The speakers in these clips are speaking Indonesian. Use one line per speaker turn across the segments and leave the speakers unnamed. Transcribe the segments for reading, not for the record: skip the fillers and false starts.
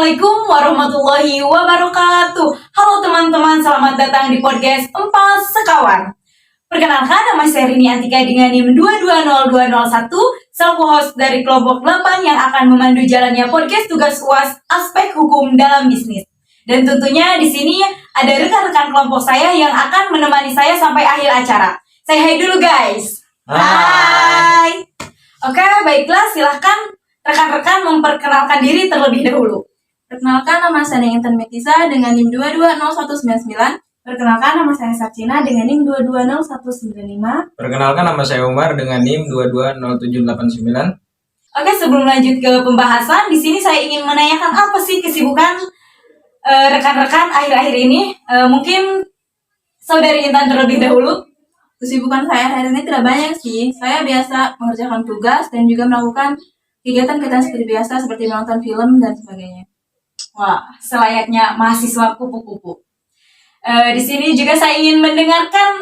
Assalamualaikum warahmatullahi wabarakatuh. Halo teman-teman, selamat datang di podcast Empat Sekawan. Perkenalkan, nama saya Rini Antika dengan NIM 220201, selaku host dari kelompok 8 yang akan memandu jalannya podcast tugas UAS aspek hukum dalam bisnis. Dan tentunya di sini ada rekan-rekan kelompok saya yang akan menemani saya sampai akhir acara. Saya hai dulu guys. Hai. Oke, baiklah, silahkan rekan-rekan memperkenalkan diri terlebih dahulu.
Perkenalkan, nama saya Intan Metiza dengan NIM 220199.
Perkenalkan, nama saya Sarcina dengan NIM 220195.
Perkenalkan, nama saya Umar dengan NIM 220789.
Oke, sebelum lanjut ke pembahasan, di sini saya ingin menanyakan apa sih kesibukan rekan-rekan akhir-akhir ini. Mungkin saudari Intan terlebih dahulu.
Kesibukan saya hari ini tidak banyak sih. Saya biasa mengerjakan tugas dan juga melakukan kegiatan-kegiatan seperti biasa, seperti menonton film dan sebagainya.
Wah, selayaknya mahasiswa kupu-kupu. Di sini juga saya ingin mendengarkan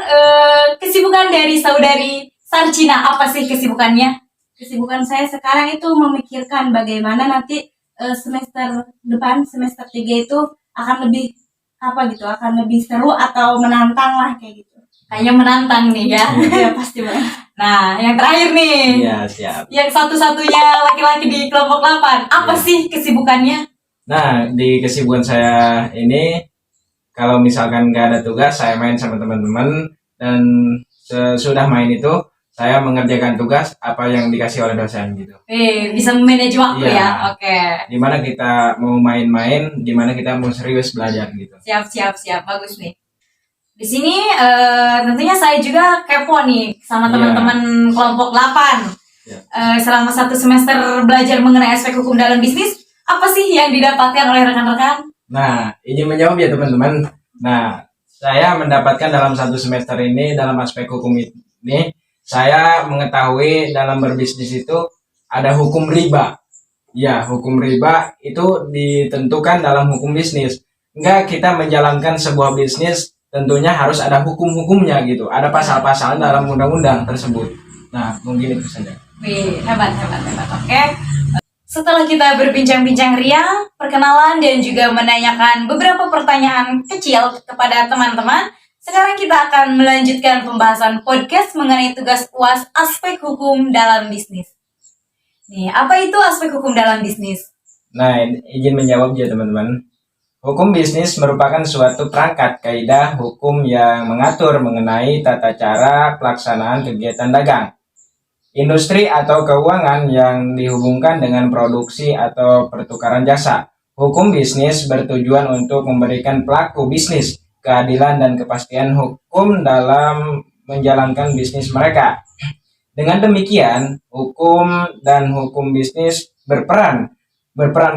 kesibukan dari saudari Sarcina. Apa sih kesibukannya?
Kesibukan saya sekarang itu memikirkan bagaimana nanti semester depan, semester 3 itu akan lebih akan lebih seru atau menantang lah kayak gitu.
Kayaknya menantang nih ya.
Iya pasti banget.
Nah, yang terakhir nih.
Iya, siap.
Yang satu-satunya laki-laki di kelompok 8. Apa sih kesibukannya?
Nah, di kesibukan saya ini, kalau misalkan nggak ada tugas, saya main sama teman-teman. Dan sesudah main itu, saya mengerjakan tugas apa yang dikasih oleh dosen gitu.
Bisa memanage waktu
Iya.
ya? Oke.
Dimana kita mau main-main, dimana kita mau serius belajar gitu.
Siap. Bagus nih. Di sini tentunya saya juga kepo nih sama
Iya.
teman-teman kelompok 8.
Iya.
Selama 1 semester belajar mengenai aspek hukum dalam bisnis, apa sih yang didapatkan oleh rekan-rekan?
Nah, izin menjawab ya teman-teman. Nah, saya mendapatkan dalam 1 semester ini, dalam aspek hukum ini, saya mengetahui dalam berbisnis itu ada hukum riba. Ya, hukum riba itu ditentukan dalam hukum bisnis. Enggak, kita menjalankan sebuah bisnis tentunya harus ada hukum-hukumnya gitu. Ada pasal-pasal dalam undang-undang tersebut. Nah, mungkin itu saja.
Hebat. Oke. Setelah kita berbincang-bincang riang, perkenalan dan juga menanyakan beberapa pertanyaan kecil kepada teman-teman, sekarang kita akan melanjutkan pembahasan podcast mengenai tugas UAS aspek hukum dalam bisnis. Nih, apa itu aspek hukum dalam bisnis?
Nah, izin menjawab ya teman-teman. Hukum bisnis merupakan suatu perangkat kaidah hukum yang mengatur mengenai tata cara pelaksanaan kegiatan dagang, industri atau keuangan yang dihubungkan dengan produksi atau pertukaran jasa. Hukum bisnis bertujuan untuk memberikan pelaku bisnis keadilan dan kepastian hukum dalam menjalankan bisnis mereka. Dengan demikian, hukum dan hukum bisnis berperan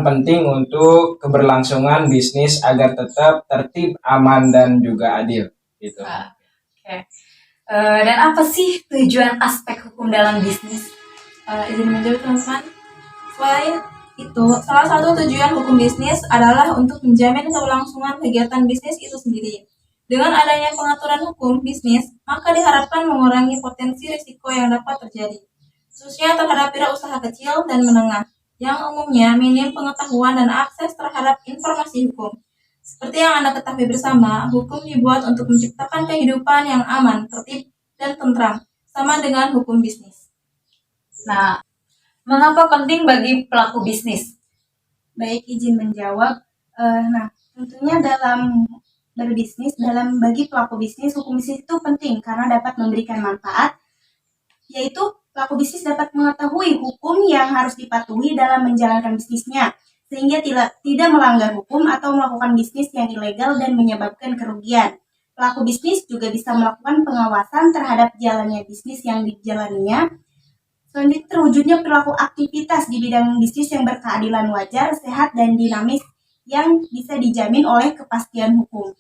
penting untuk keberlangsungan bisnis agar tetap tertib, aman, dan juga adil. Gitu.
Oke. Dan apa sih tujuan aspek hukum dalam bisnis?
Izin menjawab teman-teman. Selain itu, salah satu tujuan hukum bisnis adalah untuk menjamin keberlangsungan kegiatan bisnis itu sendiri. Dengan adanya pengaturan hukum bisnis, maka diharapkan mengurangi potensi risiko yang dapat terjadi, khususnya terhadap wirausaha kecil dan menengah, yang umumnya minim pengetahuan dan akses terhadap informasi hukum. Seperti yang Anda ketahui bersama, hukum dibuat untuk menciptakan kehidupan yang aman, tertib, dan tentram, sama dengan hukum bisnis.
Nah, mengapa penting bagi pelaku bisnis?
Baik, izin menjawab. Tentunya dalam berbisnis, bagi pelaku bisnis, hukum bisnis itu penting karena dapat memberikan manfaat, yaitu pelaku bisnis dapat mengetahui hukum yang harus dipatuhi dalam menjalankan bisnisnya, sehingga tidak melanggar hukum atau melakukan bisnis yang ilegal dan menyebabkan kerugian. Pelaku bisnis juga bisa melakukan pengawasan terhadap jalannya bisnis yang dijalaninya. Selanjutnya, terwujudnya perilaku aktivitas di bidang bisnis yang berkeadilan, wajar, sehat, dan dinamis yang bisa dijamin oleh kepastian hukum.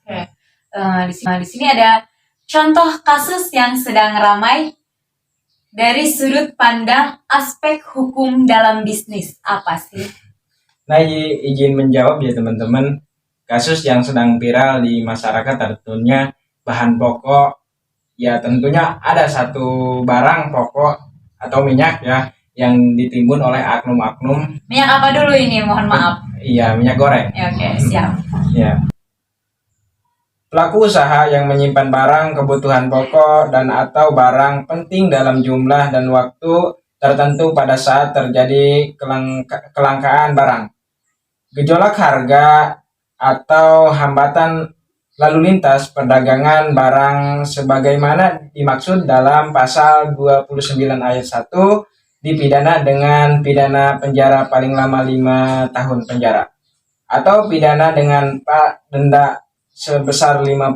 Oke. Di sini ada contoh kasus yang sedang ramai dari sudut pandang aspek hukum dalam bisnis. Apa sih?
Nah, izin menjawab ya teman-teman. Kasus yang sedang viral di masyarakat tentunya bahan pokok. Ya tentunya ada satu barang pokok atau minyak ya yang ditimbun oleh oknum-oknum.
Minyak apa dulu ini? Mohon maaf.
Iya, minyak goreng.
Ya, oke, siap.
Ya. Pelaku usaha yang menyimpan barang kebutuhan pokok dan atau barang penting dalam jumlah dan waktu tertentu pada saat terjadi kelangkaan barang, gejolak harga, atau hambatan lalu lintas perdagangan barang sebagaimana dimaksud dalam pasal 29 ayat 1 dipidana dengan pidana penjara paling lama 5 tahun penjara atau pidana dengan denda sebesar 50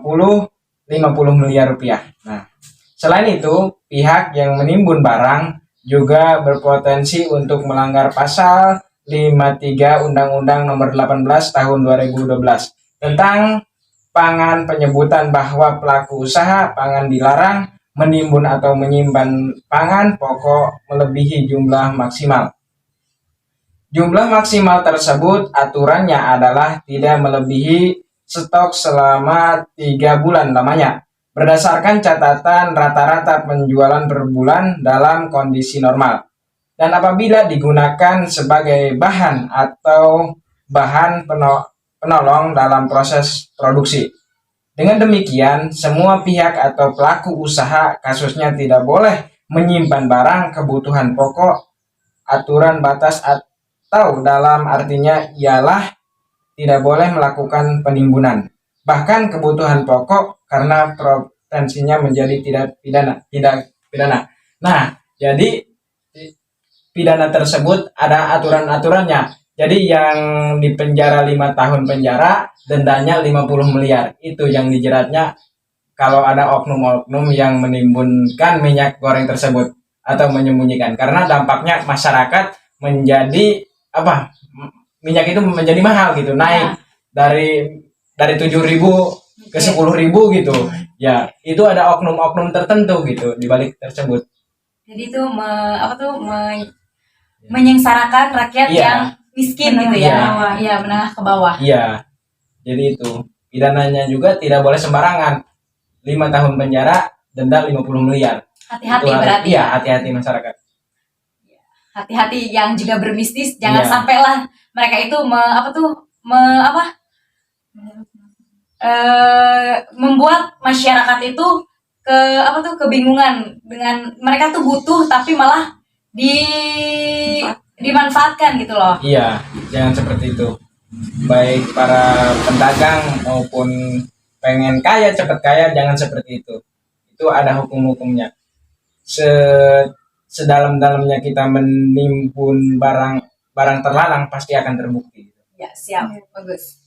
miliar rupiah. Nah, selain itu, pihak yang menimbun barang juga berpotensi untuk melanggar pasal 53 Undang-Undang Nomor 18 Tahun 2012 tentang pangan, penyebutan bahwa pelaku usaha pangan dilarang menimbun atau menyimpan pangan pokok melebihi jumlah maksimal. Jumlah maksimal tersebut aturannya adalah tidak melebihi stok selama 3 bulan lamanya, berdasarkan catatan rata-rata penjualan per bulan dalam kondisi normal. Dan apabila digunakan sebagai bahan atau bahan penolong dalam proses produksi. Dengan demikian, semua pihak atau pelaku usaha kasusnya tidak boleh menyimpan barang kebutuhan pokok, aturan batas atau dalam artinya ialah tidak boleh melakukan penimbunan. Bahkan kebutuhan pokok karena potensinya menjadi tidak pidana. Nah, jadi pidana tersebut ada aturan-aturannya. Jadi yang dipenjara 5 tahun penjara, dendanya 50 miliar. Itu yang dijeratnya kalau ada oknum-oknum yang menimbunkan minyak goreng tersebut atau menyembunyikan. Karena dampaknya masyarakat menjadi minyak itu menjadi mahal gitu, naik dari 7.000 ke 10.000 gitu. Ya, itu ada oknum-oknum tertentu gitu di balik tersebut.
Jadi itu menyengsarakan rakyat yang miskin gitu ya. Iya, menengah ke bawah.
Iya. Jadi itu pidananya juga tidak boleh sembarangan. 5 tahun penjara, denda 50 miliar.
Hati-hati berarti.
Iya, hati-hati masyarakat.
Hati-hati yang juga berbisnis, jangan sampailah mereka itu membuat masyarakat itu kebingungan dengan mereka tuh butuh tapi malah dimanfaatkan gitu loh.
Iya, jangan seperti itu. Baik para pedagang maupun pengen kaya, cepat kaya, jangan seperti itu. Itu ada hukum-hukumnya. Sedalam-dalamnya kita menimbun barang terlarang pasti akan terbukti.
Ya, siap. Bagus.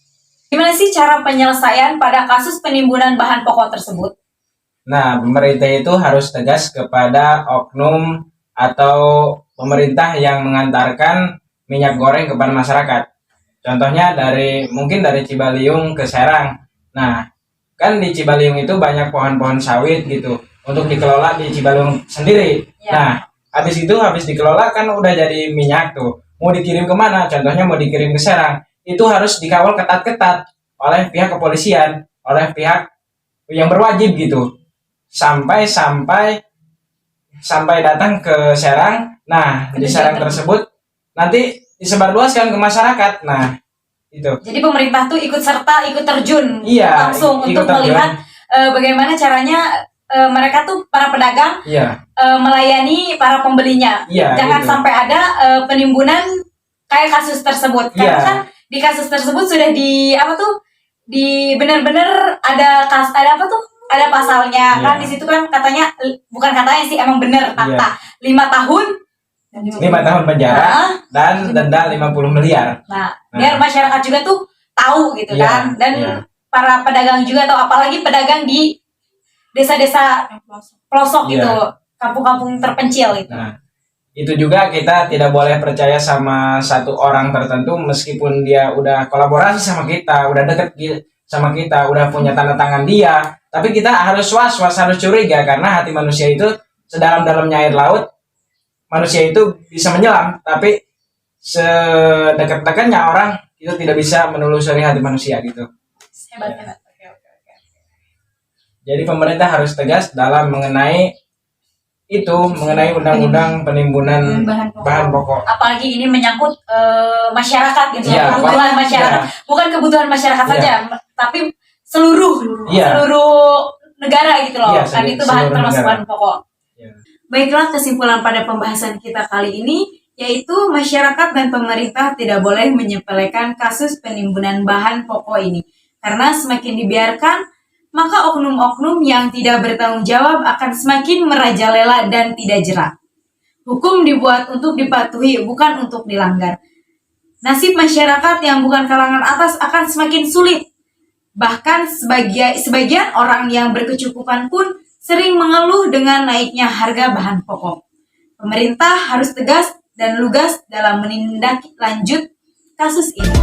Gimana sih cara penyelesaian pada kasus penimbunan bahan pokok tersebut?
Nah, pemerintah itu harus tegas kepada oknum atau pemerintah yang mengantarkan minyak goreng kepada masyarakat. Contohnya mungkin dari Cibaliung ke Serang. Nah, kan di Cibaliung itu banyak pohon-pohon sawit gitu untuk dikelola di Cibaliung sendiri. Ya. Nah, habis dikelola kan udah jadi minyak tuh. Mau dikirim kemana? Contohnya mau dikirim ke Serang. Itu harus dikawal ketat-ketat oleh pihak kepolisian, oleh pihak yang berwajib gitu. Sampai datang ke Serang. Nah, di Serang tersebut nanti disebarluaskan ke masyarakat. Nah, itu. Jadi
pemerintah tuh ikut terjun langsung
untuk
melihat bagaimana caranya mereka tuh para pedagang melayani para pembelinya. Jangan sampai ada penimbunan kayak kasus tersebut. Karena kan di kasus tersebut sudah benar-benar ada pasalnya kan di situ kan katanya, bukan katanya sih, emang bener fakta 5 tahun
penjara dan denda 50 miliar.
Nah, biar masyarakat juga tuh tahu gitu kan, dan para pedagang juga tahu, apalagi pedagang di desa-desa pelosok gitu, kampung-kampung terpencil gitu.
Nah, itu juga kita tidak boleh percaya sama satu orang tertentu meskipun dia udah kolaborasi sama kita, udah deket sama kita, udah punya tanda tangan dia, tapi kita harus was-was, harus curiga, karena hati manusia itu sedalam-dalamnya air laut, manusia itu bisa menyelam, tapi sedekat-dekatnya orang itu tidak bisa menelusuri hati manusia gitu.
Hebat.
Jadi pemerintah harus tegas dalam mengenai itu mengenai undang-undang penimbunan bahan pokok.
Apalagi ini menyangkut masyarakat gitu,
Iya,
kebutuhan
Pak.
masyarakat,
Iya.
bukan kebutuhan masyarakat
Iya.
saja, tapi seluruh
Iya.
negara gitu loh,
Iya,
kan itu
seluruh
termasuk
negara.
bahan pokok.
Ya.
Baiklah, kesimpulan pada pembahasan kita kali ini yaitu masyarakat dan pemerintah tidak boleh menyepelekan kasus penimbunan bahan pokok ini, karena semakin dibiarkan maka oknum-oknum yang tidak bertanggung jawab akan semakin merajalela dan tidak jerak. Hukum dibuat untuk dipatuhi, bukan untuk dilanggar. Nasib masyarakat yang bukan kalangan atas akan semakin sulit. Bahkan sebagian orang yang berkecukupan pun sering mengeluh dengan naiknya harga bahan pokok. Pemerintah harus tegas dan lugas dalam menindaklanjut kasus ini.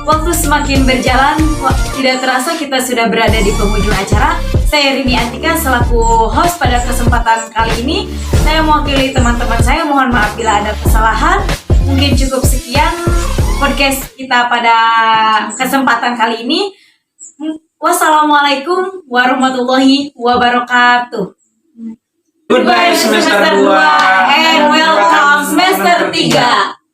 Waktu semakin berjalan, tidak terasa kita sudah berada di penghujung acara. Saya Rini Antika selaku host pada kesempatan kali ini. Saya mewakili teman-teman saya, mohon maaf bila ada kesalahan. Mungkin cukup sekian podcast kita pada kesempatan kali ini. Wassalamualaikum warahmatullahi wabarakatuh.
Goodbye semester 2
and welcome semester 3.